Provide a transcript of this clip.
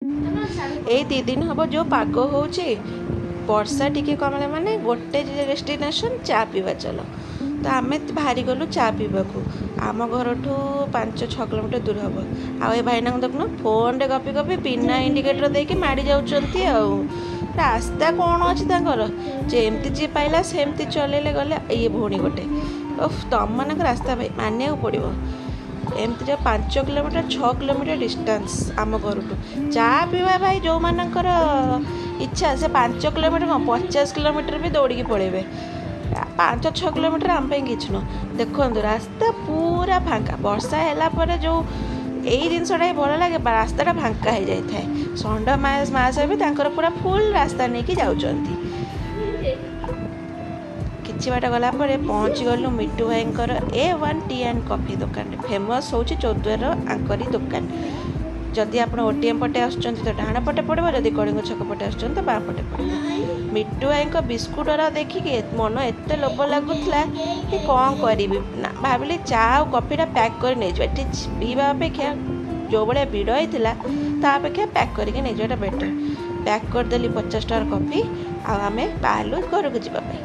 ए 2 दिन हम जो पाग हो वर्षा टिके कमला माने गोटे डेस्टिनेशन चा पीवा चलो तो आम बाहरी गलु चा पीवाक आम घर 5-6 किलोमीटर दूर हम आए भाईना देखुन फोन रे गपी गपी बिना इंडिकेटर देके माड़ी जाउछंती रास्ता कौन अच्छी जमती जी पाइला सेमती चलैले गले ये भौणी गोटे तुम मान रास्ता भाई मानिया पड़ो एमती 5 किलोमीटर 6 किलोमीटर डिस्टेंस आम घर चा पीवा भाई जो मानकर इच्छा से 5 किलोमीटर 50 किलोमीटर भी दौड़ पड़े 5-6 किलोमीटर आम किच न देखो रास्ता पूरा फांका वर्षा है जो यही जिनसा भल लगे रास्ता फांका हो जाए षंड मास भी पूरा फुल रास्ता नहीं कि जाऊँगी किछि बाट गला परे पहुँची गलु मिट्टू भाई A1 टी एंड कॉफी दुकान फेमस हूँ चौद्वार आंकरी दुकान जदि आप ओटीएम पटे आसुँच तो डाण पटे पड़ो जदि कलिंग छक पटे आसुँच तो बाँ पटे पड़ो मिट्टू भाई बिस्कुट देखिए मन एत लोभ लगुला कि कौन करी ना भाविली चा और कॉफीटा पैक कर नहीं पीवा अपेक्षा जो भाया भिड़ होता तापेक्षा पैक करके नहीं बेटर पैक करदेली 50 टଙ୍କା कॉफी आम बाहर घर को जावाई।